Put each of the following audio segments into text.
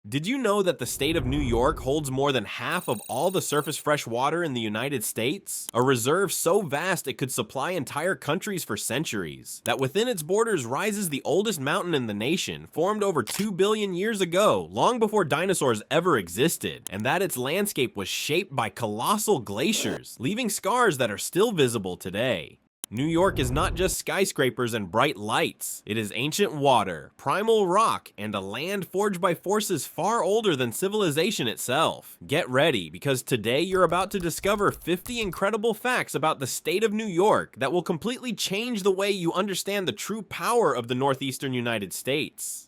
Did you know that the state of New York holds more than half of all the surface fresh water in the United States? A reserve so vast it could supply entire countries for centuries. That within its borders rises the oldest mountain in the nation, formed over 2 billion years ago, long before dinosaurs ever existed. And that its landscape was shaped by colossal glaciers, leaving scars that are still visible today. New York is not just skyscrapers and bright lights. It is ancient water, primal rock, and a land forged by forces far older than civilization itself. Get ready, because today you're about to discover 50 incredible facts about the state of New York that will completely change the way you understand the true power of the northeastern United States.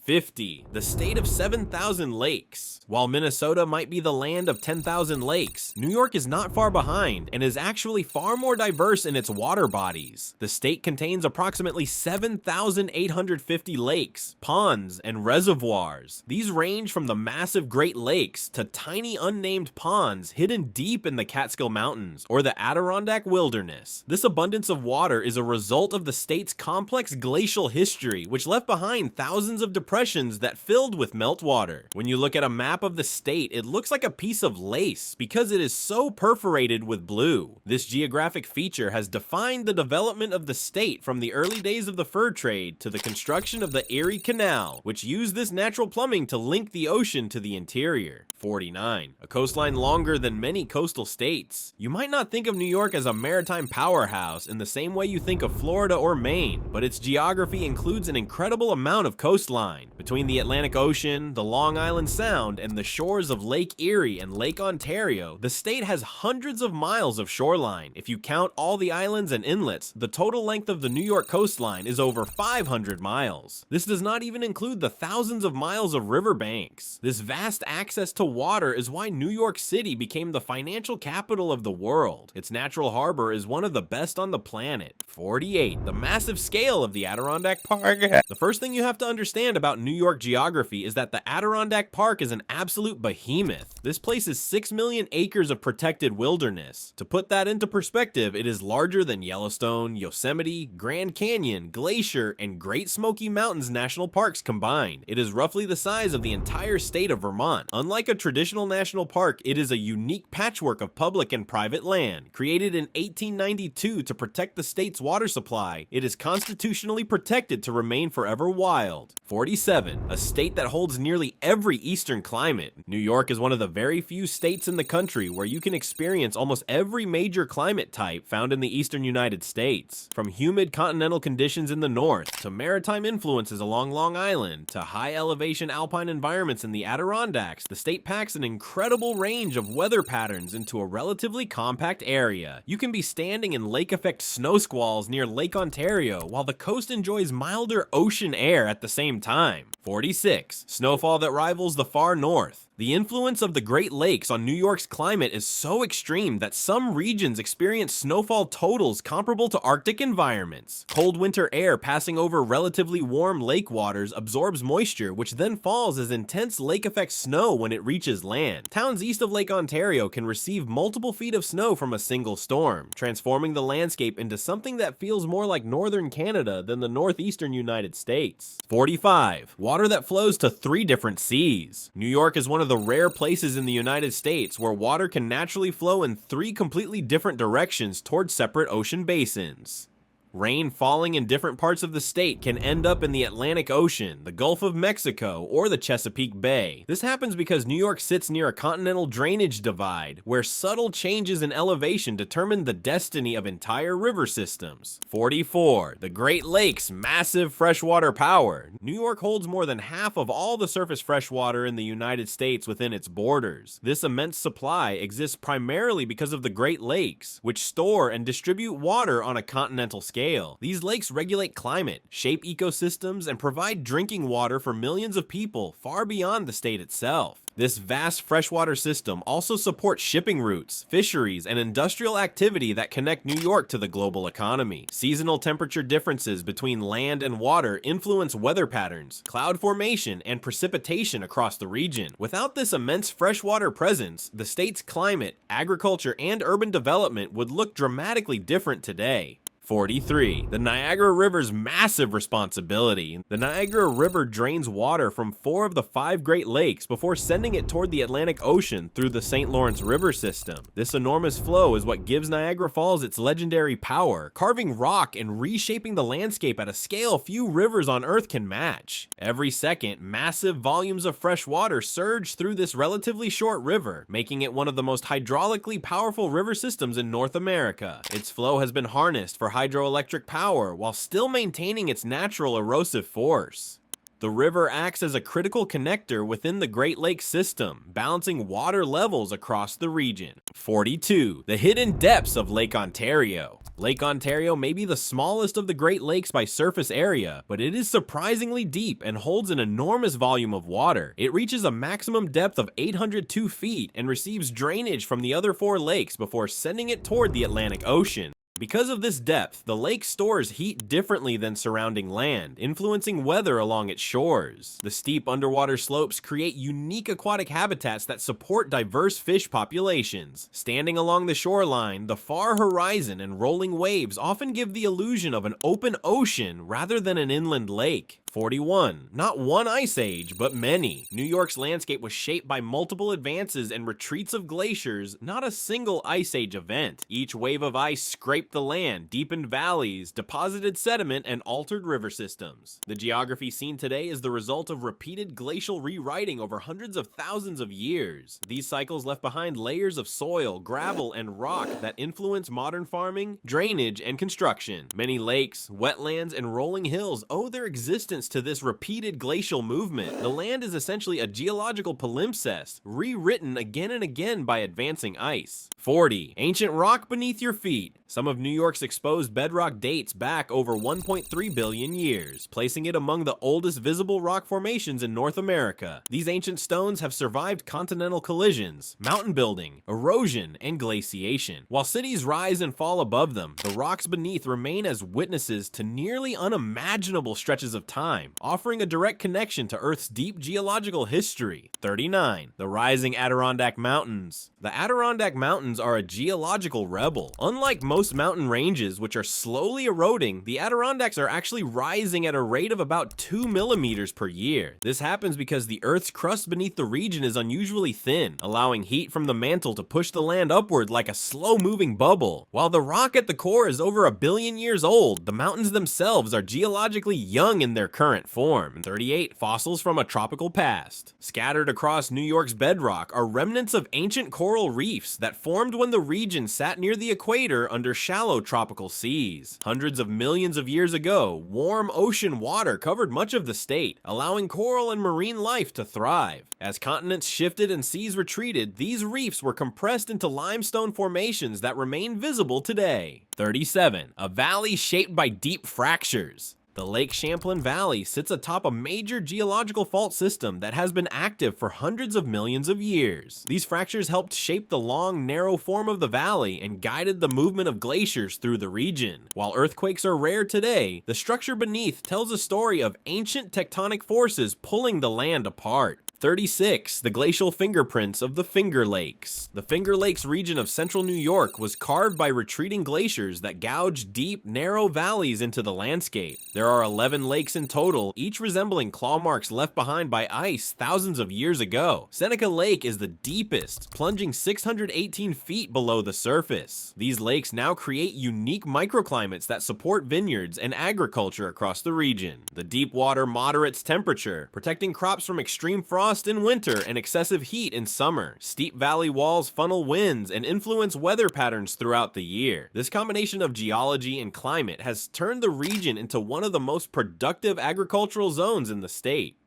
50. The state of 7,000 lakes. While Minnesota might be the land of 10,000 lakes, New York is not far behind and is actually far more diverse in its water bodies. The state contains approximately 7,850 lakes, ponds, and reservoirs. These range from the massive Great Lakes to tiny unnamed ponds hidden deep in the Catskill Mountains or the Adirondack Wilderness. This abundance of water is a result of the state's complex glacial history, which left behind thousands of depressions that filled with meltwater. When you look at a map of the state, it looks like a piece of lace because it is so perforated with blue. This geographic feature has defined the development of the state from the early days of the fur trade to the construction of the Erie Canal, which used this natural plumbing to link the ocean to the interior. 49. A coastline longer than many coastal states. You might not think of New York as a maritime powerhouse in the same way you think of Florida or Maine, but its geography includes an incredible amount of coastline. Between the Atlantic Ocean, the Long Island Sound, and the shores of Lake Erie and Lake Ontario, the state has hundreds of miles of shoreline. If you count all the islands and inlets, the total length of the New York coastline is over 500 miles. This does not even include the thousands of miles of riverbanks. This vast access to water is why New York City became the financial capital of the world. Its natural harbor is one of the best on the planet. 48. The massive scale of the Adirondack Park. The first thing you have to understand about New York geography is that the Adirondack Park is an absolute behemoth. This place is 6 million acres of protected wilderness. To put that into perspective, it is larger than Yellowstone, Yosemite, Grand Canyon, Glacier, and Great Smoky Mountains national parks combined. It is roughly the size of the entire state of Vermont. Unlike a traditional national park, it is a unique patchwork of public and private land. Created in 1892 to protect the state's water supply, it is constitutionally protected to remain forever wild. 47. A state that holds nearly every eastern climate. New York is one of the very few states in the country where you can experience almost every major climate type found in the eastern United States. From humid continental conditions in the north, to maritime influences along Long Island, to high elevation alpine environments in the Adirondacks, the state packs an incredible range of weather patterns into a relatively compact area. You can be standing in lake effect snow squalls near Lake Ontario, while the coast enjoys milder ocean air at the same time. 46. Snowfall that rivals the far north. The influence of the Great Lakes on New York's climate is so extreme that some regions experience snowfall totals comparable to Arctic environments. Cold winter air passing over relatively warm lake waters absorbs moisture, which then falls as intense lake effect snow when it reaches land. Towns east of Lake Ontario can receive multiple feet of snow from a single storm, transforming the landscape into something that feels more like northern Canada than the northeastern United States. 45. Water that flows to 3 different seas. New York is one of the rare places in the United States where water can naturally flow in 3 completely different directions towards separate ocean basins. Rain falling in different parts of the state can end up in the Atlantic Ocean, the Gulf of Mexico, or the Chesapeake Bay. This happens because New York sits near a continental drainage divide, where subtle changes in elevation determine the destiny of entire river systems. 44. The Great Lakes' massive freshwater power. New York holds more than half of all the surface freshwater in the United States within its borders. This immense supply exists primarily because of the Great Lakes, which store and distribute water on a continental scale. These lakes regulate climate, shape ecosystems, and provide drinking water for millions of people far beyond the state itself. This vast freshwater system also supports shipping routes, fisheries, and industrial activity that connect New York to the global economy. Seasonal temperature differences between land and water influence weather patterns, cloud formation, and precipitation across the region. Without this immense freshwater presence, the state's climate, agriculture, and urban development would look dramatically different today. 43. The Niagara River's massive responsibility. The Niagara River drains water from 4 of the 5 Great Lakes before sending it toward the Atlantic Ocean through the St. Lawrence River system. This enormous flow is what gives Niagara Falls its legendary power, carving rock and reshaping the landscape at a scale few rivers on Earth can match. Every second, massive volumes of fresh water surge through this relatively short river, making it one of the most hydraulically powerful river systems in North America. Its flow has been harnessed for hydroelectric power while still maintaining its natural erosive force. The river acts as a critical connector within the Great Lakes system, balancing water levels across the region. 42. The hidden depths of Lake Ontario. Lake Ontario may be the smallest of the Great Lakes by surface area, but it is surprisingly deep and holds an enormous volume of water. It reaches a maximum depth of 802 feet and receives drainage from the other 4 lakes before sending it toward the Atlantic Ocean. Because of this depth, the lake stores heat differently than surrounding land, influencing weather along its shores. The steep underwater slopes create unique aquatic habitats that support diverse fish populations. Standing along the shoreline, the far horizon and rolling waves often give the illusion of an open ocean rather than an inland lake. 41. Not one ice age, but many. New York's landscape was shaped by multiple advances and retreats of glaciers, not a single ice age event. Each wave of ice scraped the land, deepened valleys, deposited sediment, and altered river systems. The geography seen today is the result of repeated glacial rewriting over hundreds of thousands of years. These cycles left behind layers of soil, gravel, and rock that influence modern farming, drainage, and construction. Many lakes, wetlands, and rolling hills owe their existence to this repeated glacial movement. The land is essentially a geological palimpsest, rewritten again and again by advancing ice. 40. Ancient rock beneath your feet. Some of New York's exposed bedrock dates back over 1.3 billion years, placing it among the oldest visible rock formations in North America. These ancient stones have survived continental collisions, mountain building, erosion, and glaciation. While cities rise and fall above them, the rocks beneath remain as witnesses to nearly unimaginable stretches of time, offering a direct connection to Earth's deep geological history. 39. The rising Adirondack Mountains. The Adirondack Mountains are a geological rebel. Unlike most mountain ranges, which are slowly eroding, the Adirondacks are actually rising at a rate of about 2 millimeters per year. This happens because the Earth's crust beneath the region is unusually thin, allowing heat from the mantle to push the land upward like a slow-moving bubble. While the rock at the core is over 1 billion years old, the mountains themselves are geologically young in their current form. 38. Fossils from a tropical past. Scattered across New York's bedrock are remnants of ancient coral reefs that formed when the region sat near the equator under shallow tropical seas. Hundreds of millions of years ago, warm ocean water covered much of the state, allowing coral and marine life to thrive. As continents shifted and seas retreated, these reefs were compressed into limestone formations that remain visible today. 37. A valley shaped by deep fractures. The Lake Champlain Valley sits atop a major geological fault system that has been active for hundreds of millions of years. These fractures helped shape the long, narrow form of the valley and guided the movement of glaciers through the region. While earthquakes are rare today, the structure beneath tells a story of ancient tectonic forces pulling the land apart. 36. The glacial fingerprints of the Finger Lakes. The Finger Lakes region of central New York was carved by retreating glaciers that gouged deep, narrow valleys into the landscape. There are 11 lakes in total, each resembling claw marks left behind by ice thousands of years ago. Seneca Lake is the deepest, plunging 618 feet below the surface. These lakes now create unique microclimates that support vineyards and agriculture across the region. The deep water moderates temperature, protecting crops from extreme frost in winter and excessive heat in summer. Steep valley walls funnel winds and influence weather patterns throughout the year. This combination of geology and climate has turned the region into one of the most productive agricultural zones in the state.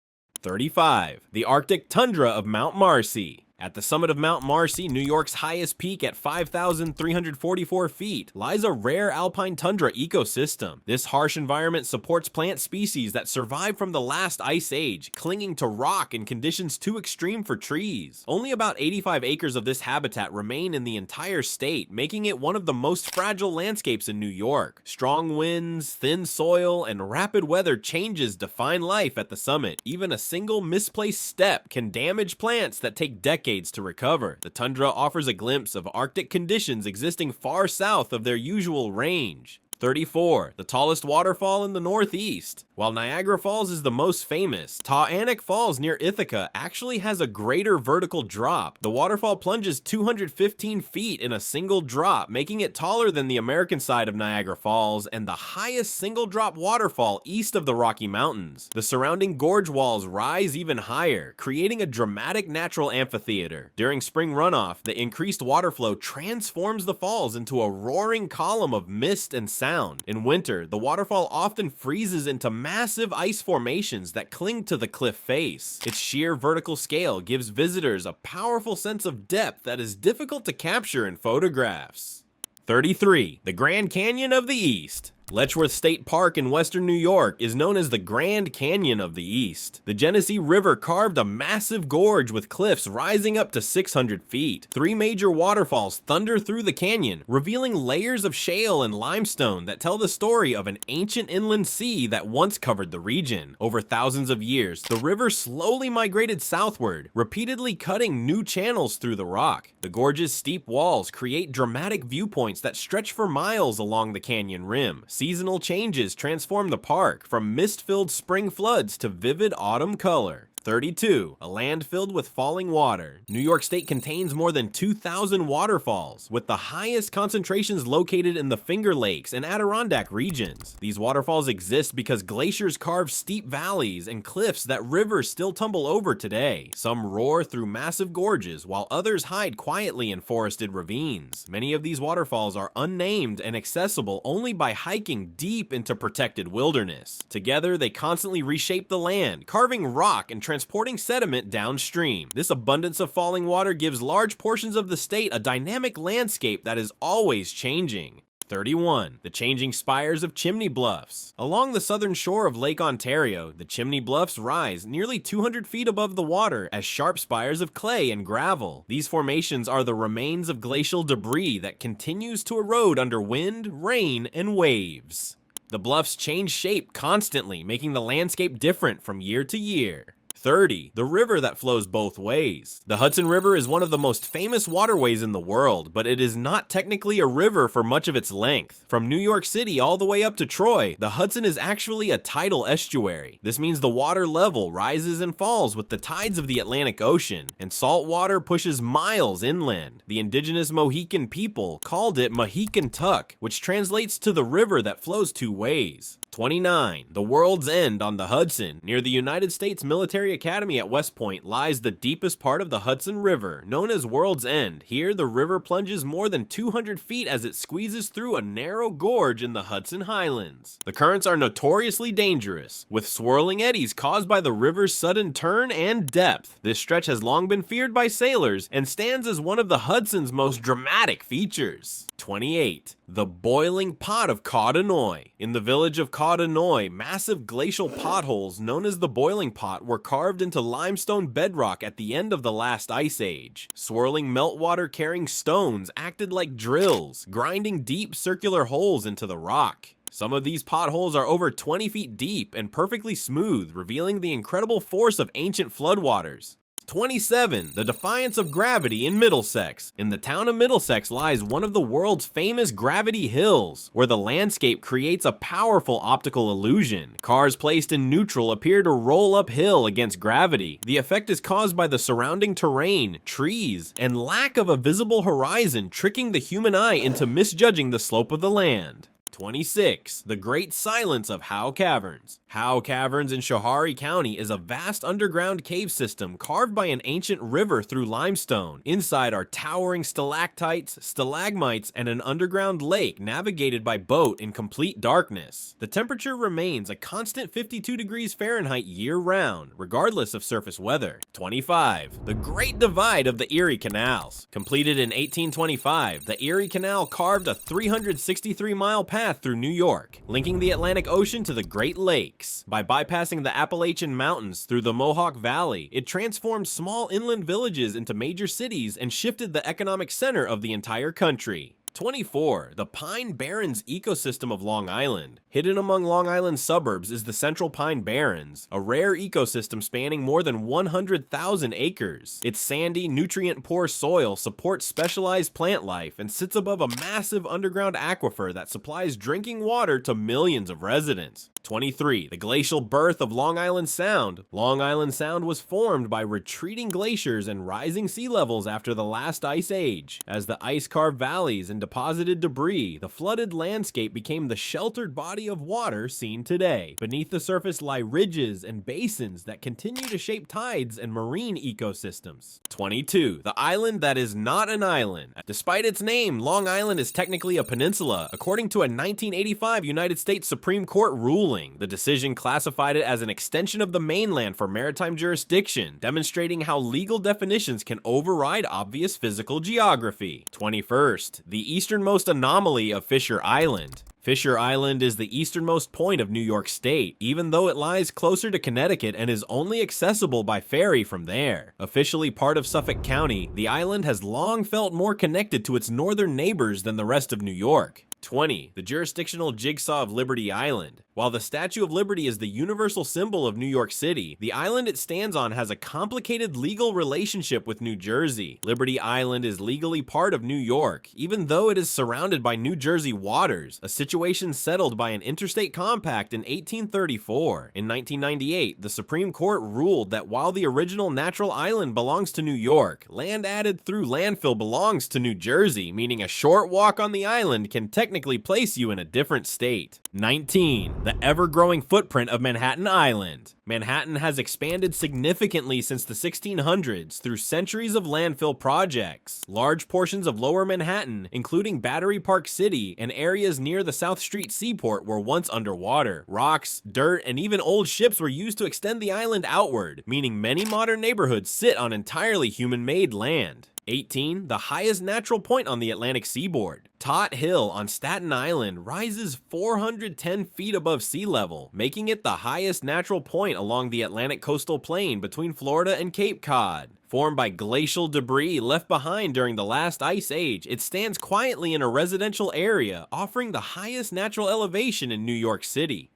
35. The Arctic tundra of Mount Marcy. At the summit of Mount Marcy, New York's highest peak at 5,344 feet, lies a rare alpine tundra ecosystem. This harsh environment supports plant species that survived from the last ice age, clinging to rock in conditions too extreme for trees. Only about 85 acres of this habitat remain in the entire state, making it one of the most fragile landscapes in New York. Strong winds, thin soil, and rapid weather changes define life at the summit. Even a single misplaced step can damage plants that take decades to recover. The tundra offers a glimpse of Arctic conditions existing far south of their usual range. 34. The tallest waterfall in the Northeast. While Niagara Falls is the most famous, Tawanek Falls near Ithaca actually has a greater vertical drop. The waterfall plunges 215 feet in a single drop, making it taller than the American side of Niagara Falls and the highest single drop waterfall east of the Rocky Mountains. The surrounding gorge walls rise even higher, creating a dramatic natural amphitheater. During spring runoff, the increased water flow transforms the falls into a roaring column of mist and sound. In winter, the waterfall often freezes into massive ice formations that cling to the cliff face. Its sheer vertical scale gives visitors a powerful sense of depth that is difficult to capture in photographs. 33. The Grand Canyon of the East. Letchworth State Park in western New York is known as the Grand Canyon of the East. The Genesee River carved a massive gorge with cliffs rising up to 600 feet. 3 major waterfalls thunder through the canyon, revealing layers of shale and limestone that tell the story of an ancient inland sea that once covered the region. Over thousands of years, the river slowly migrated southward, repeatedly cutting new channels through the rock. The gorge's steep walls create dramatic viewpoints that stretch for miles along the canyon rim. Seasonal changes transform the park, from mist-filled spring floods to vivid autumn color. 32. A land filled with falling water. New York State contains more than 2,000 waterfalls, with the highest concentrations located in the Finger Lakes and Adirondack regions. These waterfalls exist because glaciers carve steep valleys and cliffs that rivers still tumble over today. Some roar through massive gorges, while others hide quietly in forested ravines. Many of these waterfalls are unnamed and accessible only by hiking deep into protected wilderness. Together, they constantly reshape the land, carving rock and transporting sediment downstream. This abundance of falling water gives large portions of the state a dynamic landscape that is always changing. 31. The changing spires of Chimney Bluffs. Along the southern shore of Lake Ontario, the Chimney Bluffs rise nearly 200 feet above the water as sharp spires of clay and gravel. These formations are the remains of glacial debris that continues to erode under wind, rain, and waves. The bluffs change shape constantly, making the landscape different from year to year. 30. The river that flows both ways. The Hudson River is one of the most famous waterways in the world, but it is not technically a river for much of its length. From New York City all the way up to Troy, the Hudson is actually a tidal estuary. This means the water level rises and falls with the tides of the Atlantic Ocean, and salt water pushes miles inland. The indigenous Mohican people called it Mohican Tuck, which translates to the river that flows two ways. 29. The World's End on the Hudson. Near the United States Military Academy at West Point lies the deepest part of the Hudson River, known as World's End. Here, the river plunges more than 200 feet as it squeezes through a narrow gorge in the Hudson Highlands. The currents are notoriously dangerous, with swirling eddies caused by the river's sudden turn and depth. This stretch has long been feared by sailors and stands as one of the Hudson's most dramatic features. 28. The Boiling Pot of Cawdenoy. In the village of Cawdenoy, massive glacial potholes known as the Boiling Pot were carved into limestone bedrock at the end of the last ice age. Swirling meltwater carrying stones acted like drills, grinding deep circular holes into the rock. Some of these potholes are over 20 feet deep and perfectly smooth, revealing the incredible force of ancient floodwaters. 27. The Defiance of Gravity in Middlesex. In the town of Middlesex lies one of the world's famous gravity hills, where the landscape creates a powerful optical illusion. Cars placed in neutral appear to roll uphill against gravity. The effect is caused by the surrounding terrain, trees, and lack of a visible horizon, tricking the human eye into misjudging the slope of the land. 26. The Great Silence of Howe Caverns. Howe Caverns in Schoharie County is a vast underground cave system carved by an ancient river through limestone. Inside are towering stalactites, stalagmites, and an underground lake navigated by boat in complete darkness. The temperature remains a constant 52 degrees Fahrenheit year-round, regardless of surface weather. 25. The Great Divide of the Erie Canals. Completed in 1825, the Erie Canal carved a 363-mile path through New York, linking the Atlantic Ocean to the Great Lakes. By bypassing the Appalachian Mountains through the Mohawk Valley, it transformed small inland villages into major cities and shifted the economic center of the entire country. 24. The Pine Barrens ecosystem of Long Island. Hidden among Long Island's suburbs is the Central Pine Barrens, a rare ecosystem spanning more than 100,000 acres. Its sandy, nutrient-poor soil supports specialized plant life and sits above a massive underground aquifer that supplies drinking water to millions of residents. 23. The glacial birth of Long Island Sound. Long Island Sound was formed by retreating glaciers and rising sea levels after the last ice age. As the ice-carved valleys and deposited debris, the flooded landscape became the sheltered body of water seen today. Beneath the surface lie ridges and basins that continue to shape tides and marine ecosystems. 22. The island that is not an island. Despite its name, Long Island is technically a peninsula, according to a 1985 United States Supreme Court ruling. The decision classified it as an extension of the mainland for maritime jurisdiction, demonstrating how legal definitions can override obvious physical geography. 21st. The easternmost anomaly of Fisher Island. Fisher Island is the easternmost point of New York State, even though it lies closer to Connecticut and is only accessible by ferry from there. Officially part of Suffolk County, the island has long felt more connected to its northern neighbors than the rest of New York. 20. The jurisdictional jigsaw of Liberty Island. While the Statue of Liberty is the universal symbol of New York City, the island it stands on has a complicated legal relationship with New Jersey. Liberty Island is legally part of New York, even though it is surrounded by New Jersey waters, a situation settled by an interstate compact in 1834. In 1998, the Supreme Court ruled that while the original natural island belongs to New York, land added through landfill belongs to New Jersey, meaning a short walk on the island can technically place you in a different state. 19. The ever-growing footprint of Manhattan Island. Manhattan has expanded significantly since the 1600s through centuries of landfill projects. Large portions of lower Manhattan, including Battery Park City and areas near the South Street Seaport, were once underwater. Rocks, dirt, and even old ships were used to extend the island outward, meaning many modern neighborhoods sit on entirely human-made land. 18. The highest natural point on the Atlantic seaboard. Tot Hill on Staten Island rises 410 feet above sea level, making it the highest natural point along the Atlantic coastal plain between Florida and Cape Cod. Formed by glacial debris left behind during the last ice age, it stands quietly in a residential area, offering the highest natural elevation in New York City.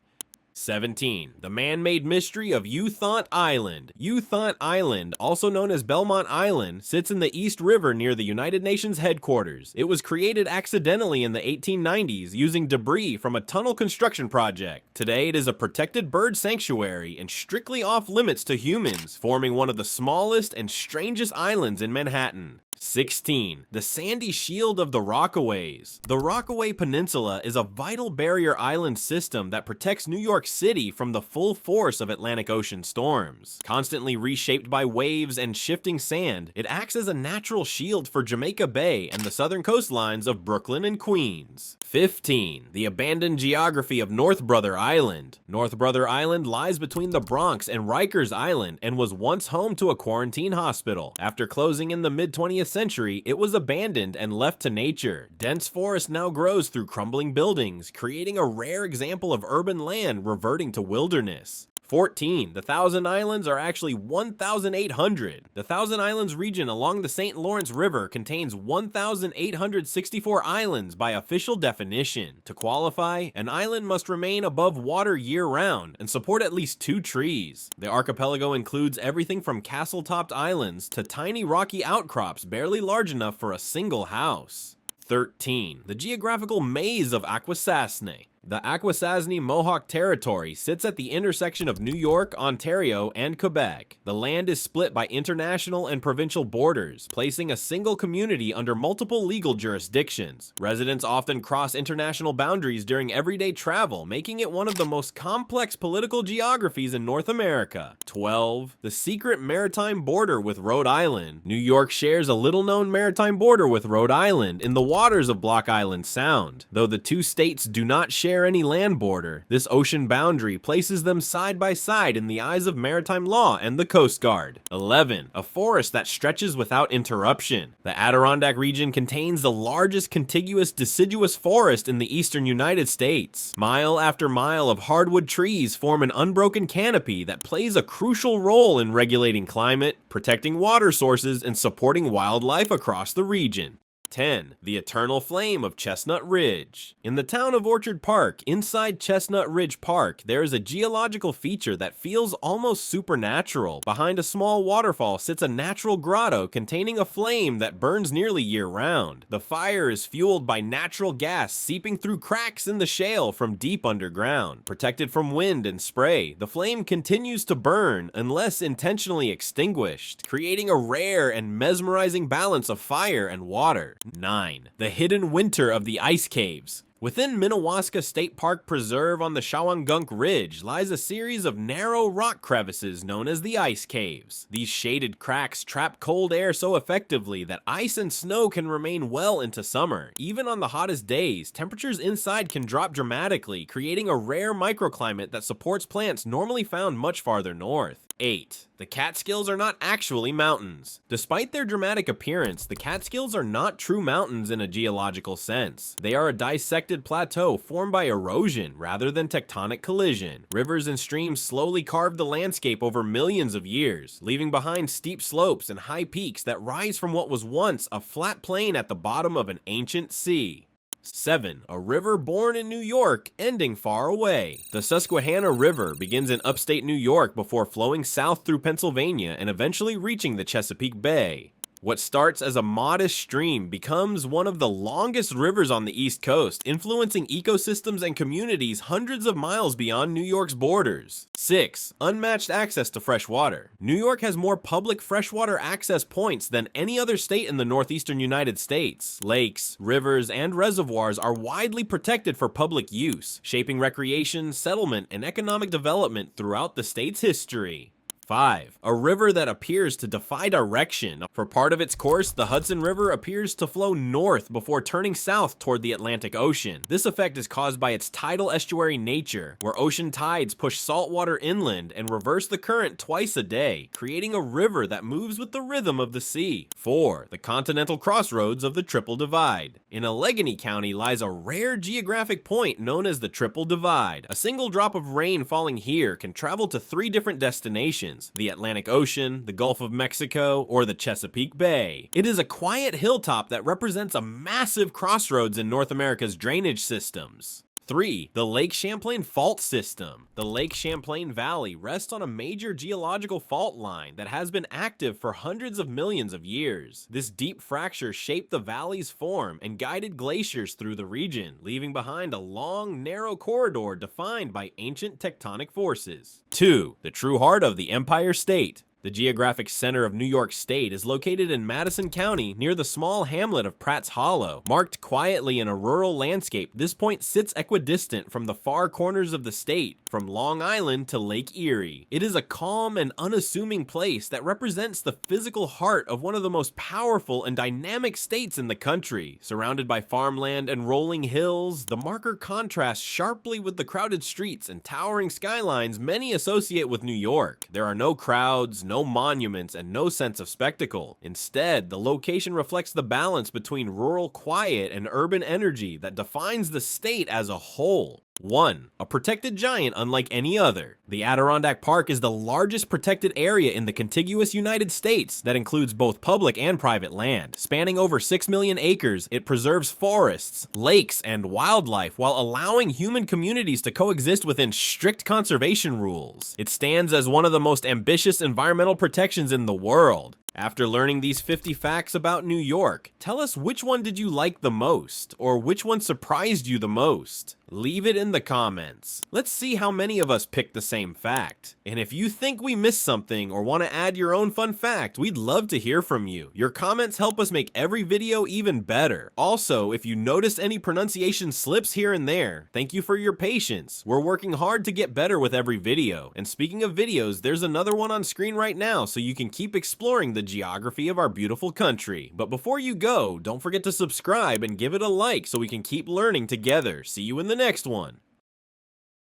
17. The man-made mystery of Uthant Island. Uthant Island, also known as Belmont Island, sits in the East River near the United Nations headquarters. It was created accidentally in the 1890s using debris from a tunnel construction project. Today it is a protected bird sanctuary and strictly off-limits to humans, forming one of the smallest and strangest islands in Manhattan. 16. The Sandy Shield of the Rockaways. The Rockaway Peninsula is a vital barrier island system that protects New York City from the full force of Atlantic Ocean storms. Constantly reshaped by waves and shifting sand, it acts as a natural shield for Jamaica Bay and the southern coastlines of Brooklyn and Queens. 15. The abandoned geography of North Brother Island. North Brother Island lies between the Bronx and Rikers Island and was once home to a quarantine hospital. After closing in the mid-20th century, it was abandoned and left to nature. Dense forest now grows through crumbling buildings, creating a rare example of urban land reverting to wilderness. 14. The Thousand Islands are actually 1,800. The Thousand Islands region along the St. Lawrence River contains 1,864 islands by official definition. To qualify, an island must remain above water year-round and support at least 2 trees. The archipelago includes everything from castle-topped islands to tiny rocky outcrops barely large enough for a single house. 13. The geographical maze of Akwesasne. The Akwesasne Mohawk Territory sits at the intersection of New York, Ontario, and Quebec. The land is split by international and provincial borders, placing a single community under multiple legal jurisdictions. Residents often cross international boundaries during everyday travel, making it one of the most complex political geographies in North America. 12. The secret maritime border with Rhode Island. New York shares a little-known maritime border with Rhode Island in the waters of Block Island Sound. Though the two states do not share any land border, this ocean boundary places them side by side in the eyes of maritime law and the Coast Guard. 11. A forest that stretches without interruption. The Adirondack region contains the largest contiguous deciduous forest in the eastern United States. Mile after mile of hardwood trees form an unbroken canopy that plays a crucial role in regulating climate, protecting water sources, and supporting wildlife across the region. 10. The eternal flame of Chestnut Ridge. In the town of Orchard Park, inside Chestnut Ridge Park, there is a geological feature that feels almost supernatural. Behind a small waterfall sits a natural grotto containing a flame that burns nearly year-round. The fire is fueled by natural gas seeping through cracks in the shale from deep underground. Protected from wind and spray, the flame continues to burn unless intentionally extinguished, creating a rare and mesmerizing balance of fire and water. 9. The hidden winter of the ice caves. Within Minnewaska State Park Preserve on the Shawangunk Ridge lies a series of narrow rock crevices known as the ice caves. These shaded cracks trap cold air so effectively that ice and snow can remain well into summer. Even on the hottest days, temperatures inside can drop dramatically, creating a rare microclimate that supports plants normally found much farther north. 8. The Catskills are not actually mountains. Despite their dramatic appearance, the Catskills are not true mountains in a geological sense. They are a dissected plateau formed by erosion rather than tectonic collision. Rivers and streams slowly carved the landscape over millions of years, leaving behind steep slopes and high peaks that rise from what was once a flat plain at the bottom of an ancient sea. 7. A river born in New York, ending far away. The Susquehanna River begins in upstate New York before flowing south through Pennsylvania and eventually reaching the Chesapeake Bay. What starts as a modest stream becomes one of the longest rivers on the East Coast, influencing ecosystems and communities hundreds of miles beyond New York's borders. 6. Unmatched access to fresh water. New York has more public freshwater access points than any other state in the northeastern United States. Lakes, rivers, and reservoirs are widely protected for public use, shaping recreation, settlement, and economic development throughout the state's history. 5. A river that appears to defy direction. For part of its course, the Hudson River appears to flow north before turning south toward the Atlantic Ocean. This effect is caused by its tidal estuary nature, where ocean tides push salt water inland and reverse the current twice a day, creating a river that moves with the rhythm of the sea. 4. The continental crossroads of the Triple Divide. In Allegheny County lies a rare geographic point known as the Triple Divide. A single drop of rain falling here can travel to 3 different destinations: the Atlantic Ocean, the Gulf of Mexico, or the Chesapeake Bay. It is a quiet hilltop that represents a massive crossroads in North America's drainage systems. 3. The Lake Champlain Fault System. The Lake Champlain Valley rests on a major geological fault line that has been active for hundreds of millions of years. This deep fracture shaped the valley's form and guided glaciers through the region, leaving behind a long, narrow corridor defined by ancient tectonic forces. 2. The true heart of the Empire State. The geographic center of New York State is located in Madison County near the small hamlet of Pratt's Hollow. Marked quietly in a rural landscape, this point sits equidistant from the far corners of the state, from Long Island to Lake Erie. It is a calm and unassuming place that represents the physical heart of one of the most powerful and dynamic states in the country. Surrounded by farmland and rolling hills, the marker contrasts sharply with the crowded streets and towering skylines many associate with New York. There are no crowds, no monuments, and no sense of spectacle. Instead, the location reflects the balance between rural quiet and urban energy that defines the state as a whole. 1. A protected giant unlike any other. The Adirondack Park is the largest protected area in the contiguous United States that includes both public and private land. Spanning over 6 million acres, it preserves forests, lakes, and wildlife while allowing human communities to coexist within strict conservation rules. It stands as one of the most ambitious environmental protections in the world. After learning these 50 facts about New York, tell us which one did you like the most, or which one surprised you the most? Leave it in the comments. Let's see how many of us picked the same fact. And if you think we missed something or want to add your own fun fact, we'd love to hear from you. Your comments help us make every video even better. Also, if you notice any pronunciation slips here and there, thank you for your patience. We're working hard to get better with every video. And speaking of videos, there's another one on screen right now so you can keep exploring the geography of our beautiful country. But before you go, don't forget to subscribe and give it a like so we can keep learning together. See you in the next one.